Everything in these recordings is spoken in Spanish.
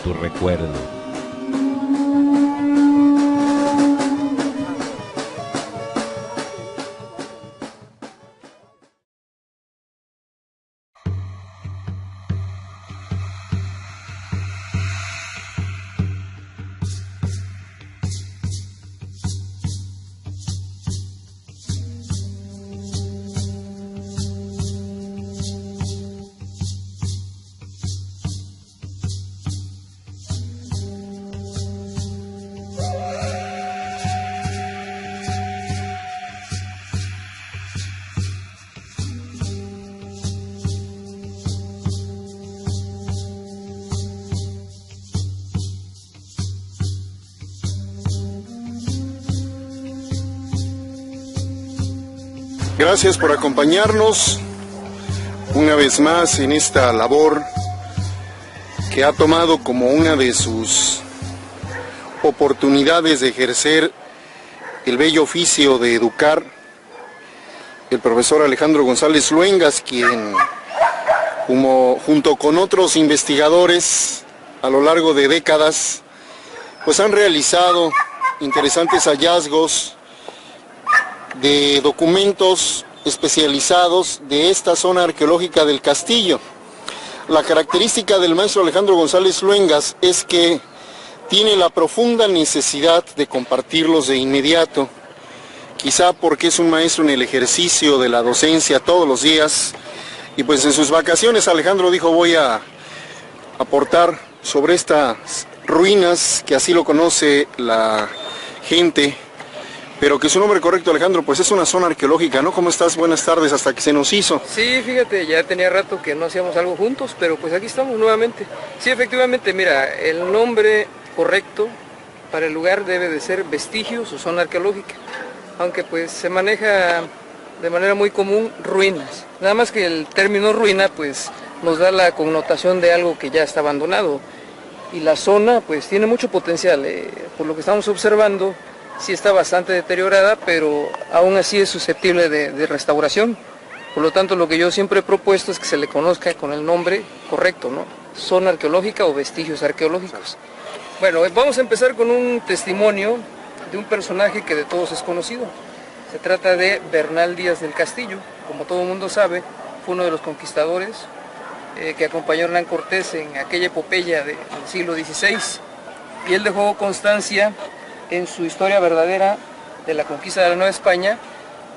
tu recuerdo. Gracias por acompañarnos una vez más en esta labor que ha tomado como una de sus oportunidades de ejercer el bello oficio de educar el profesor Alejandro González Luengas, quien junto con otros investigadores a lo largo de décadas pues han realizado interesantes hallazgos de documentos especializados de esta zona arqueológica del castillo. La característica del maestro Alejandro González Luengas es que tiene la profunda necesidad de compartirlos de inmediato, quizá porque es un maestro en el ejercicio de la docencia todos los días, y pues en sus vacaciones Alejandro dijo: voy a aportar sobre estas ruinas, que así lo conoce la gente, pero que su nombre correcto, Alejandro, pues es una zona arqueológica, ¿no? ¿Cómo estás? Buenas tardes, hasta que se nos hizo. Sí, fíjate, ya tenía rato que no hacíamos algo juntos, pero pues aquí estamos nuevamente. Sí, efectivamente, mira, el nombre correcto para el lugar debe de ser vestigios o zona arqueológica, aunque pues se maneja de manera muy común ruinas. Nada más que el término ruina pues nos da la connotación de algo que ya está abandonado, y la zona pues tiene mucho potencial, por lo que estamos observando. Sí está bastante deteriorada, pero aún así es susceptible de restauración. Por lo tanto, lo que yo siempre he propuesto es que se le conozca con el nombre correcto, ¿no? Zona arqueológica o vestigios arqueológicos. Bueno, vamos a empezar con un testimonio de un personaje que de todos es conocido. Se trata de Bernal Díaz del Castillo. Como todo el mundo sabe, fue uno de los conquistadores que acompañó a Hernán Cortés en aquella epopeya del siglo XVI. Y él dejó constancia en su historia verdadera de la conquista de la Nueva España,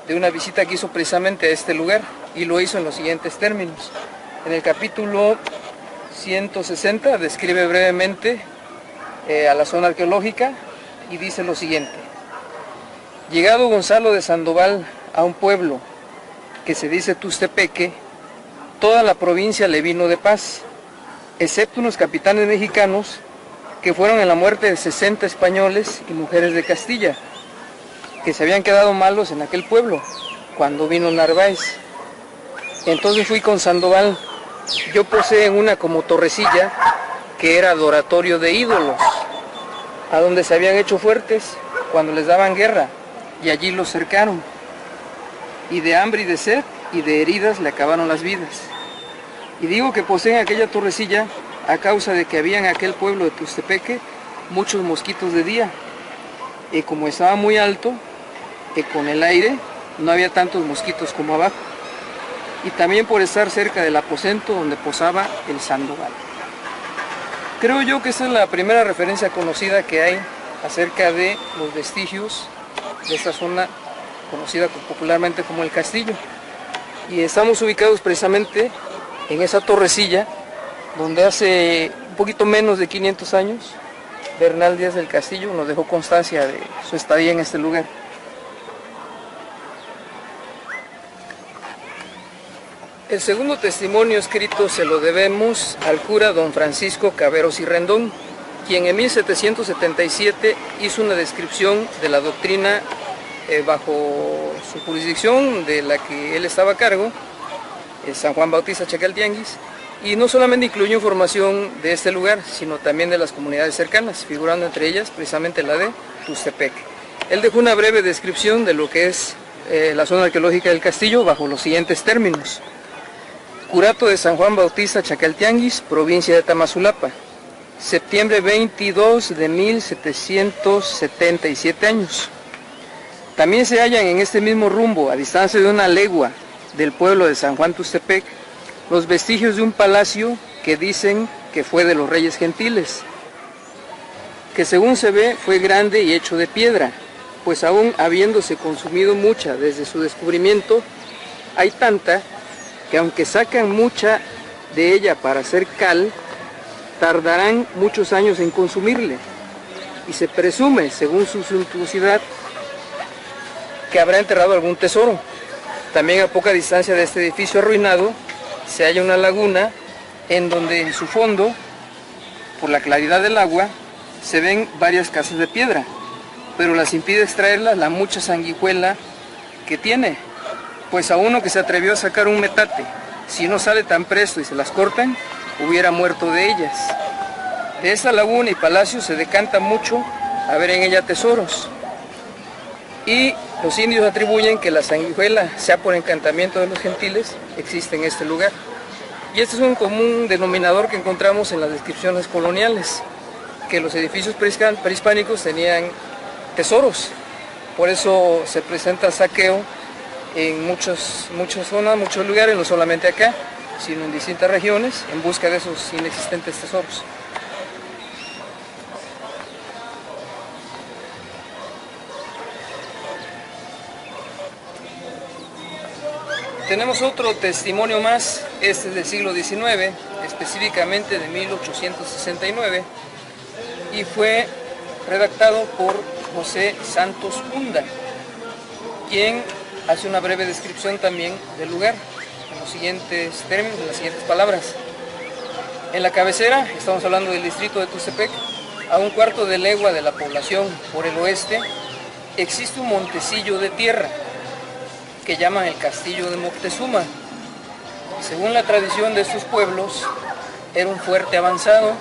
de una visita que hizo precisamente a este lugar, y lo hizo en los siguientes términos. En el capítulo 160 describe brevemente a la zona arqueológica y dice lo siguiente: llegado Gonzalo de Sandoval a un pueblo que se dice Tustepeque, toda la provincia le vino de paz, excepto unos capitanes mexicanos que fueron en la muerte de 60 españoles y mujeres de Castilla, que se habían quedado malos en aquel pueblo, cuando vino Narváez. Entonces fui con Sandoval. Yo posé en una como torrecilla, que era adoratorio de ídolos, a donde se habían hecho fuertes cuando les daban guerra, y allí los cercaron. Y de hambre y de sed y de heridas le acabaron las vidas. Y digo que posé en aquella torrecilla a causa de que había en aquel pueblo de Tustepeque muchos mosquitos de día, y como estaba muy alto, con el aire no había tantos mosquitos como abajo, y también por estar cerca del aposento donde posaba el Sandoval. Creo yo que esta es la primera referencia conocida que hay acerca de los vestigios de esta zona conocida popularmente como el Castillo, y estamos ubicados precisamente en esa torrecilla donde hace un poquito menos de 500 años Bernal Díaz del Castillo nos dejó constancia de su estadía en este lugar. El segundo testimonio escrito se lo debemos al cura don Francisco Caberos y Rendón, quien en 1777 hizo una descripción de la doctrina bajo su jurisdicción, de la que él estaba a cargo, San Juan Bautista Chacaltianguis, y no solamente incluyó información de este lugar, sino también de las comunidades cercanas, figurando entre ellas precisamente la de Tustepeque. Él dejó una breve descripción de lo que es la zona arqueológica del castillo bajo los siguientes términos: Curato de San Juan Bautista Chacaltianguis, provincia de Tamazulapa. Septiembre 22 de 1777 años. También se hallan en este mismo rumbo, a distancia de 1 legua del pueblo de San Juan Tuxtepec, los vestigios de un palacio que dicen que fue de los reyes gentiles, que según se ve fue grande y hecho de piedra, pues aún habiéndose consumido mucha desde su descubrimiento, hay tanta que aunque sacan mucha de ella para hacer cal, tardarán muchos años en consumirle, y se presume, según su suntuosidad, que habrá enterrado algún tesoro. También a poca distancia de este edificio arruinado se halla una laguna en donde en su fondo, por la claridad del agua, se ven varias casas de piedra, pero las impide extraerlas la mucha sanguijuela que tiene, pues a uno que se atrevió a sacar un metate, si no sale tan presto y se las cortan, hubiera muerto de ellas. De esta laguna y palacio se decanta mucho a ver en ella tesoros, y los indios atribuyen que la sanguijuela, sea por encantamiento de los gentiles, existe en este lugar. Y este es un común denominador que encontramos en las descripciones coloniales, que los edificios prehispánicos tenían tesoros. Por eso se presenta saqueo en muchas zonas, muchos lugares, no solamente acá, sino en distintas regiones, en busca de esos inexistentes tesoros. Tenemos otro testimonio más, este es del siglo XIX, específicamente de 1869, y fue redactado por José Santos Hunda, quien hace una breve descripción también del lugar, en los siguientes términos, en las siguientes palabras. En la cabecera, estamos hablando del distrito de Tuxtepec, a 1/4 de legua de la población por el oeste, existe un montecillo de tierra, que llaman el castillo de Moctezuma. Según la tradición de estos pueblos, era un fuerte avanzado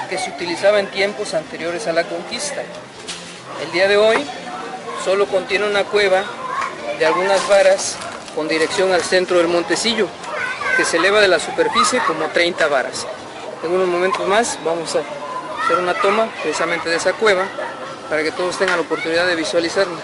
que se utilizaba en tiempos anteriores a la conquista. El día de hoy solo contiene una cueva de algunas varas con dirección al centro del montecillo, que se eleva de la superficie como 30 varas. En unos momentos más vamos a hacer una toma precisamente de esa cueva para que todos tengan la oportunidad de visualizarla.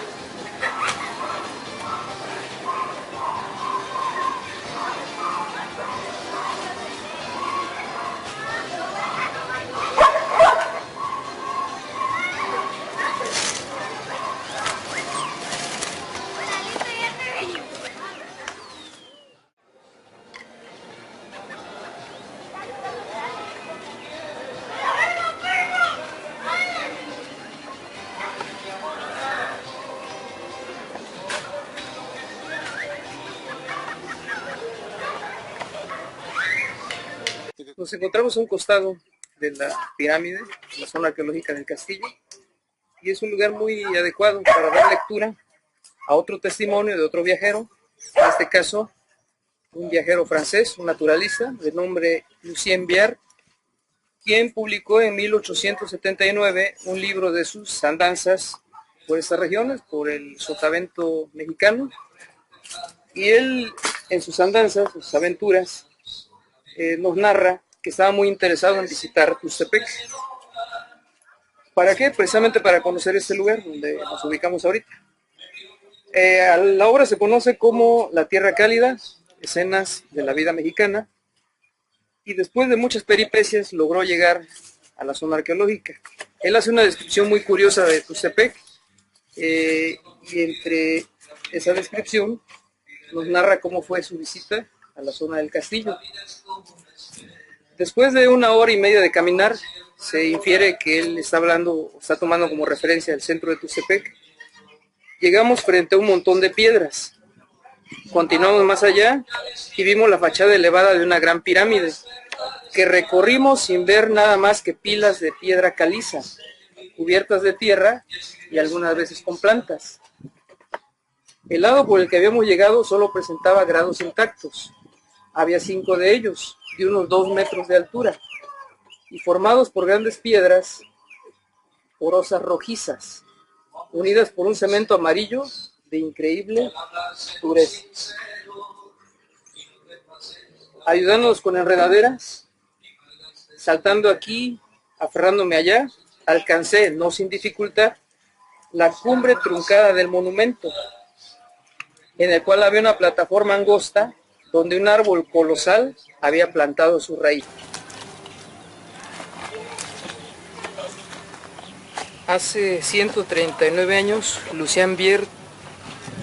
Nos encontramos a un costado de la pirámide, la zona arqueológica del castillo, y es un lugar muy adecuado para dar lectura a otro testimonio de otro viajero, en este caso un viajero francés, un naturalista de nombre Lucien Viard, quien publicó en 1879 un libro de sus andanzas por estas regiones, por el Sotavento mexicano, y él en sus andanzas, sus aventuras, nos narra que estaba muy interesado en visitar Tuxtepec. ¿Para qué? Precisamente para conocer este lugar donde nos ubicamos ahorita. La obra se conoce como La Tierra Cálida, escenas de la vida mexicana, y después de muchas peripecias logró llegar a la zona arqueológica. Él hace una descripción muy curiosa de Tuxtepec, y entre esa descripción nos narra cómo fue su visita a la zona del castillo. Después de 1 hora y media de caminar, se infiere que él está hablando, está tomando como referencia el centro de Tuxtepec. Llegamos frente a un montón de piedras. Continuamos más allá y vimos la fachada elevada de una gran pirámide, que recorrimos sin ver nada más que pilas de piedra caliza, cubiertas de tierra y algunas veces con plantas. El lado por el que habíamos llegado solo presentaba grados intactos. Había 5 de ellos, de unos 2 metros de altura, y formados por grandes piedras porosas rojizas, unidas por un cemento amarillo de increíble dureza. Ayudándonos con enredaderas, saltando aquí aferrándome allá, alcancé, no sin dificultad, la cumbre truncada del monumento, en el cual había una plataforma angosta donde un árbol colosal había plantado su raíz. Hace 139 años, Lucien Vier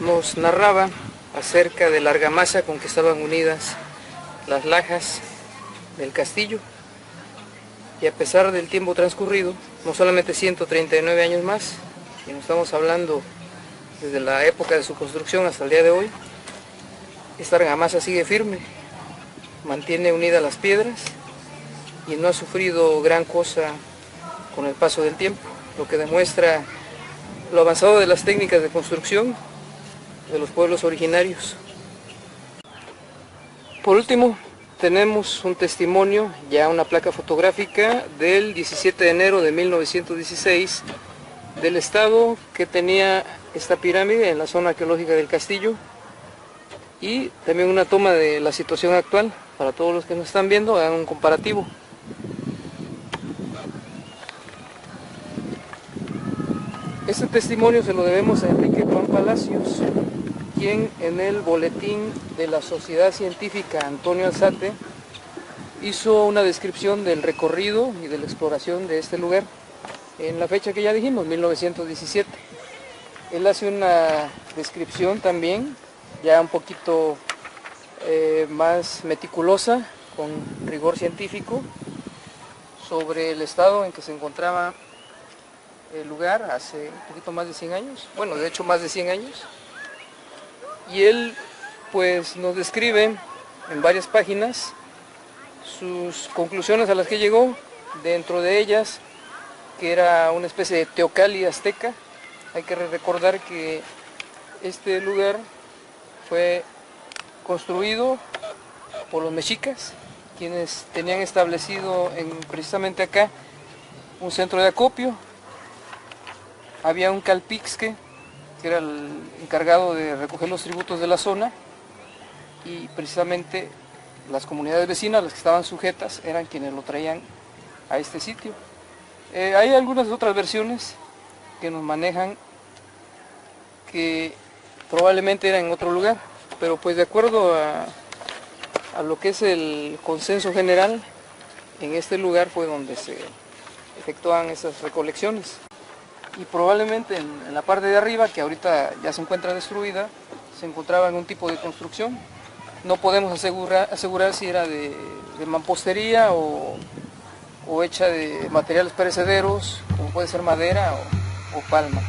nos narraba acerca de la argamasa con que estaban unidas las lajas del castillo. Y a pesar del tiempo transcurrido, no solamente 139 años más, sino estamos hablando desde la época de su construcción hasta el día de hoy, esta argamasa sigue firme, mantiene unidas las piedras y no ha sufrido gran cosa con el paso del tiempo, lo que demuestra lo avanzado de las técnicas de construcción de los pueblos originarios. Por último, tenemos un testimonio, ya una placa fotográfica del 17 de enero de 1916 del estado que tenía esta pirámide en la zona arqueológica del castillo, y también una toma de la situación actual para todos los que nos están viendo, hagan un comparativo. Este testimonio se lo debemos a Enrique Juan Palacios, quien en el boletín de la Sociedad Científica Antonio Alzate hizo una descripción del recorrido y de la exploración de este lugar en la fecha que ya dijimos, 1917. Él hace una descripción también ya un poquito más meticulosa, con rigor científico, sobre el estado en que se encontraba el lugar hace un poquito más de 100 años, bueno, de hecho más de 100 años, y él pues nos describe en varias páginas sus conclusiones a las que llegó, dentro de ellas que era una especie de teocalli azteca. Hay que recordar que este lugar fue construido por los mexicas, quienes tenían establecido precisamente acá un centro de acopio. Había un calpixque, que era el encargado de recoger los tributos de la zona, y precisamente las comunidades vecinas, las que estaban sujetas, eran quienes lo traían a este sitio. Hay algunas otras versiones que nos manejan que probablemente era en otro lugar, pero pues de acuerdo a lo que es el consenso general, en este lugar fue donde se efectuaban esas recolecciones. Y probablemente en la parte de arriba, que ahorita ya se encuentra destruida, se encontraba algún tipo de construcción. No podemos asegurar si era de mampostería o hecha de materiales perecederos, como puede ser madera o palma.